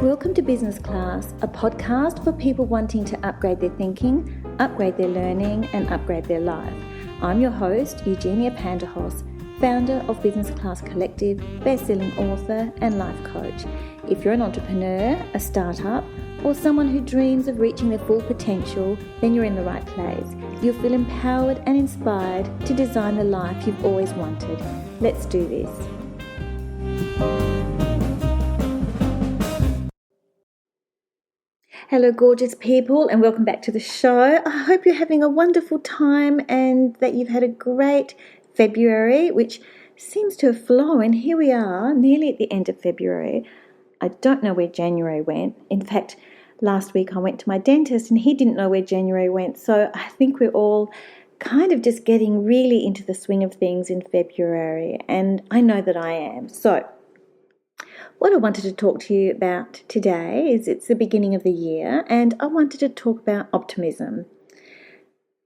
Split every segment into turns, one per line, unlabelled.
Welcome to Business Class, a podcast for people wanting to upgrade their thinking, upgrade their learning, and upgrade their life. I'm your host, Eugenia Panderhos, founder of Business Class Collective, best-selling author, and life coach. If you're an entrepreneur, a startup, or someone who dreams of reaching their full potential, then you're in the right place. You'll feel empowered and inspired to design the life you've always wanted. Let's do this. Hello, gorgeous people, and welcome back to the show. I hope you're having a wonderful time and that you've had a great February, which seems to have flown. Here we are, nearly at the end of February. I don't know where January went. In fact, last week I went to my dentist and he didn't know where January went. So I think we're all kind of just getting really into the swing of things in February, and I know that I am. So what I wanted to talk to you about today is it's the beginning of the year, and I wanted to talk about optimism.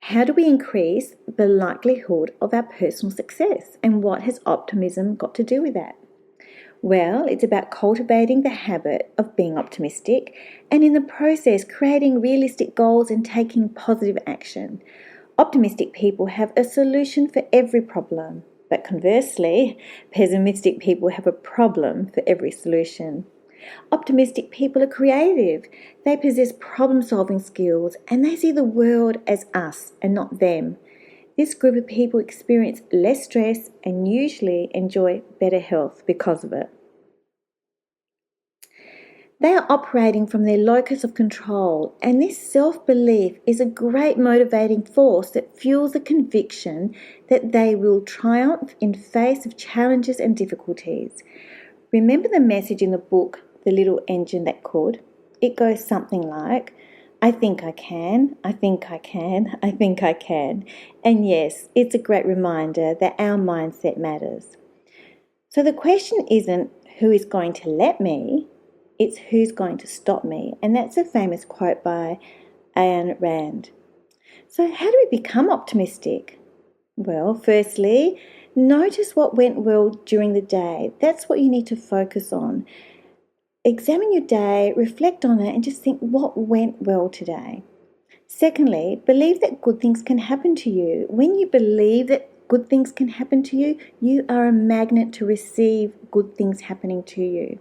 How do we increase the likelihood of our personal success, and what has optimism got to do with that? Well, it's about cultivating the habit of being optimistic, and in the process creating realistic goals and taking positive action. Optimistic people have a solution for every problem. But conversely, pessimistic people have a problem for every solution. Optimistic people are creative. They possess problem-solving skills and they see the world as us and not them. This group of people experience less stress and usually enjoy better health because of it. They are operating from their locus of control, and this self-belief is a great motivating force that fuels the conviction that they will triumph in face of challenges and difficulties. Remember the message in the book, The Little Engine That Could? It goes something like, I think I can, I think I can, I think I can. And yes, it's a great reminder that our mindset matters. So the question isn't who is going to let me, it's who's going to stop me. And that's a famous quote by Ayn Rand. So how do we become optimistic? Well, firstly, notice what went well during the day. That's what you need to focus on. Examine your day, reflect on it, and just think what went well today. Secondly, believe that good things can happen to you. When you believe that good things can happen to you, you are a magnet to receive good things happening to you.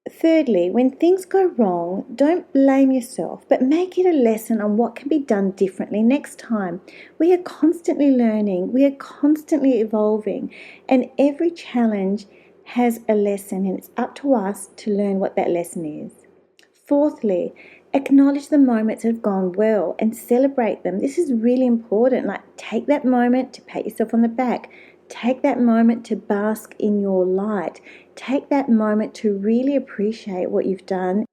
Thirdly, when things go wrong, don't blame yourself, but make it a lesson on what can be done differently next time. We are constantly learning, we are constantly evolving, and every challenge has a lesson, and it's up to us to learn what that lesson is. Fourthly, acknowledge the moments that have gone well and celebrate them. This is really important. Like, take that moment to pat yourself on the back. Take that moment to bask in your light. Take that moment to really appreciate what you've done.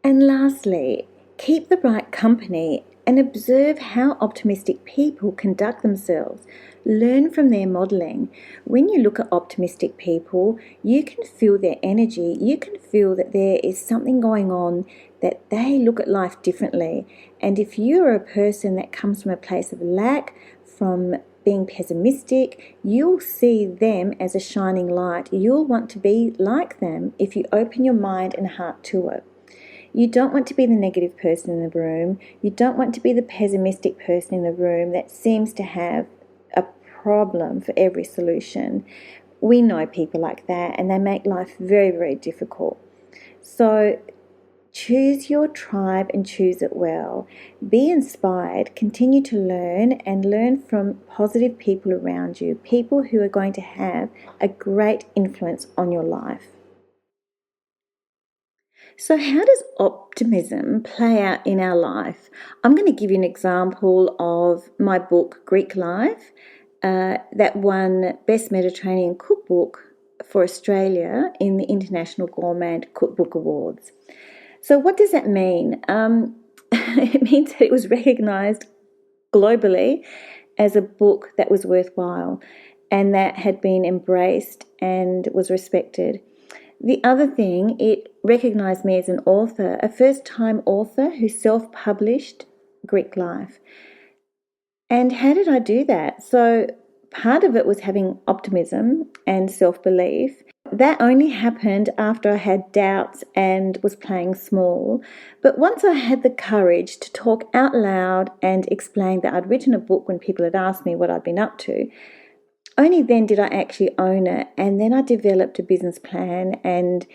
And lastly, keep the right company and observe how optimistic people conduct themselves. Learn from their modelling. When you look at optimistic people, you can feel their energy. You can feel that there is something going on, that they look at life differently. And if you're a person that comes from a place of lack, from being pessimistic, you'll see them as a shining light. You'll want to be like them if you open your mind and heart to it. You don't want to be the negative person in the room. You don't want to be the pessimistic person in the room that seems to have a problem for every solution. We know people like that, and they make life very, very difficult. So choose your tribe and choose it well. Be inspired, continue to learn, and learn from positive people around you, people who are going to have a great influence on your life. So how does optimism play out in our life? I'm going to give you an example of my book, Greek Life, that won Best Mediterranean Cookbook for Australia in the International Gourmand Cookbook Awards. So what does that mean? It means that it was recognised globally as a book that was worthwhile and that had been embraced and was respected. The other thing, it recognised me as an author, a first-time author who self-published Greek Life. And how did I do that? So part of it was having optimism and self-belief. that only happened after I had doubts and was playing small. But once I had the courage to talk out loud and explain that I'd written a book when people had asked me what I'd been up to, only then did I actually own it. And then I developed a business plan, and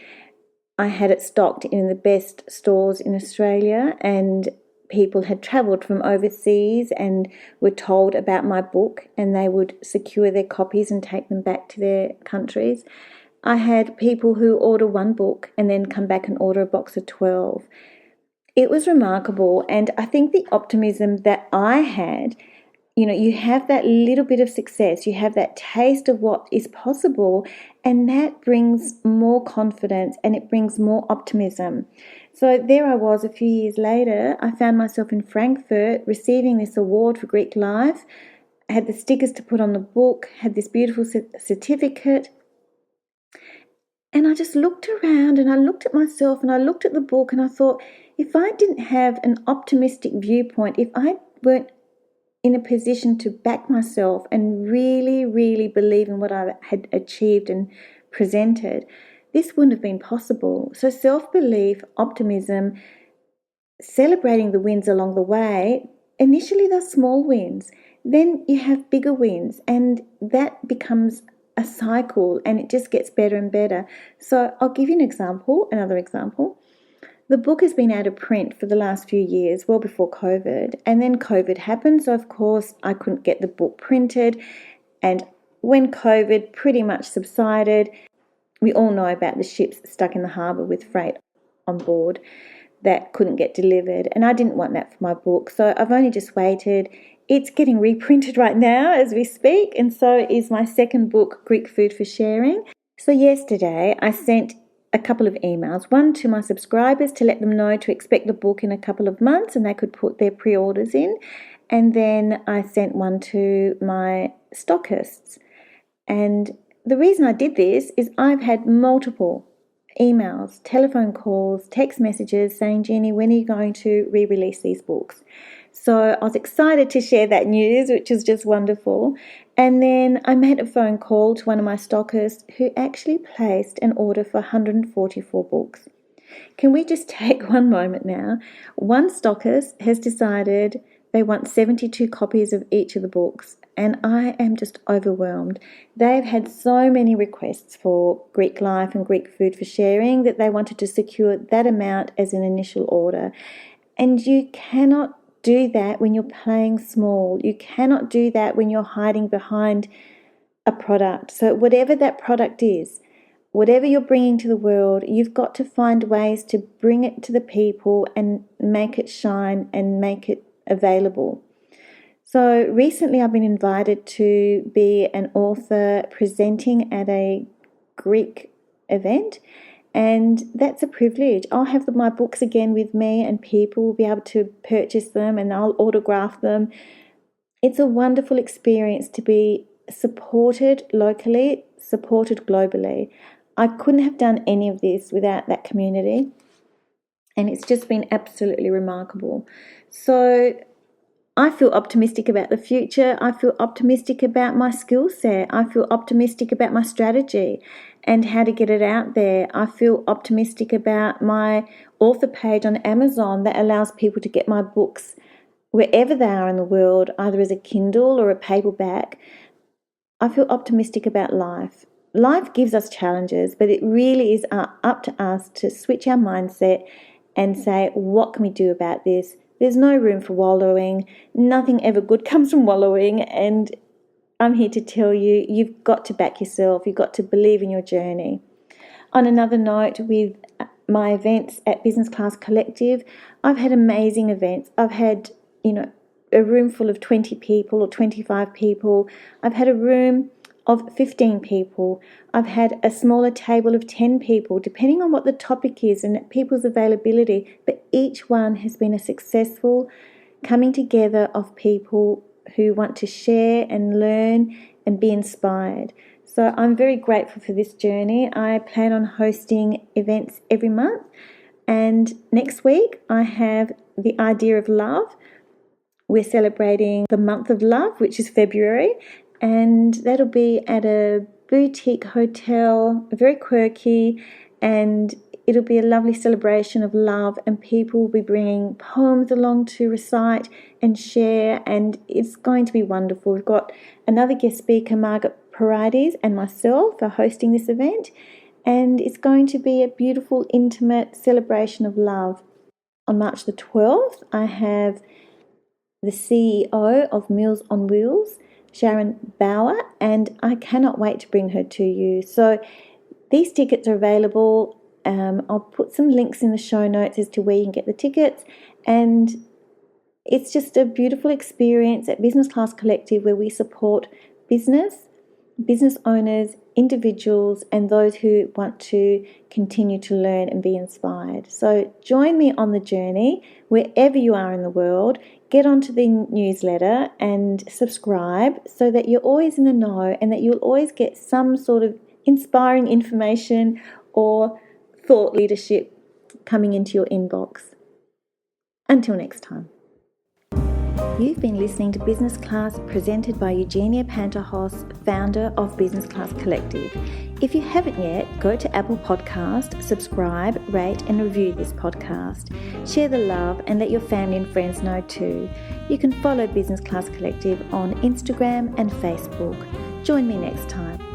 I had it stocked in the best stores in Australia, and people had travelled from overseas and were told about my book, and they would secure their copies and take them back to their countries. I had people who order one book and then come back and order a box of 12. It was remarkable, and I think the optimism that I had, you have that little bit of success, you have that taste of what is possible, and that brings more confidence and it brings more optimism. So there I was a few years later. I found myself in Frankfurt receiving this award for Greek life. I had the stickers to put on the book, had this beautiful certificate. And I just looked around and I looked at myself and I looked at the book and I thought, if I didn't have an optimistic viewpoint, if I weren't in a position to back myself and really, really believe in what I had achieved and presented, this wouldn't have been possible. So self-belief, optimism, celebrating the wins along the way, initially they're small wins, then you have bigger wins, and that becomes a cycle and it just gets better and better. So I'll give you another example. The book has been out of print for the last few years, well before COVID, and then COVID happened, so of course I couldn't get the book printed. And when COVID pretty much subsided, we all know about the ships stuck in the harbour with freight on board that couldn't get delivered, and I didn't want that for my book, so I've only just waited. It's getting reprinted right now as we speak, and so is my second book, Greek Food for Sharing. So yesterday I sent a couple of emails, one to my subscribers to let them know to expect the book in a couple of months and they could put their pre-orders in, and then I sent one to my stockists. And the reason I did this is I've had multiple emails, telephone calls, text messages saying, Jeannie, when are you going to re-release these books? So I was excited to share that news, which is just wonderful. And then I made a phone call to one of my stockists who actually placed an order for 144 books. Can we just take one moment now? One stockist has decided they want 72 copies of each of the books, and I am just overwhelmed. They've had so many requests for Greek life and Greek food for sharing that they wanted to secure that amount as an initial order. And you cannot do that when you're playing small. You cannot do that when you're hiding behind a product. So whatever that product is, whatever you're bringing to the world, you've got to find ways to bring it to the people and make it shine and make it available. So recently I've been invited to be an author presenting at a Greek event, and that's a privilege. I'll have my books again with me and people will be able to purchase them and I'll autograph them. It's a wonderful experience to be supported locally, supported globally. I couldn't have done any of this without that community, and it's just been absolutely remarkable. So I feel optimistic about the future. I feel optimistic about my skill set. I feel optimistic about my strategy and how to get it out there. I feel optimistic about my author page on Amazon that allows people to get my books wherever they are in the world, either as a Kindle or a paperback. I feel optimistic about life. Life gives us challenges, but it really is up to us to switch our mindset and say, what can we do about this? There's no room for wallowing. Nothing ever good comes from wallowing. And I'm here to tell you, you've got to back yourself. You've got to believe in your journey. On another note, with my events at Business Class Collective, I've had amazing events. I've had, a room full of 20 people or 25 people. I've had a room of 15 people. I've had a smaller table of 10 people, depending on what the topic is and people's availability. But each one has been a successful coming together of people who want to share and learn and be inspired. So I'm very grateful for this journey. I plan on hosting events every month. And next week I have the idea of love. We're celebrating the month of love, which is February. And that'll be at a boutique hotel, very quirky, and it'll be a lovely celebration of love, and people will be bringing poems along to recite and share, and it's going to be wonderful. We've got another guest speaker, Margaret Paredes, and myself are hosting this event, and it's going to be a beautiful, intimate celebration of love. On March the 12th, I have the CEO of Meals on Wheels, Sharon Bauer, and I cannot wait to bring her to you. So these tickets are available. I'll put some links in the show notes as to where you can get the tickets, and it's just a beautiful experience at Business Class Collective where we support business owners, individuals, and those who want to continue to learn and be inspired. So join me on the journey wherever you are in the world. Get onto the newsletter and subscribe so that you're always in the know and that you'll always get some sort of inspiring information or thought leadership coming into your inbox. Until next time. You've been listening to Business Class, presented by Eugenia Panterhos, founder of Business Class Collective. If you haven't yet, go to Apple Podcast, subscribe, rate and review this podcast. Share the love and let your family and friends know too. You can follow Business Class Collective on Instagram and Facebook. Join me next time.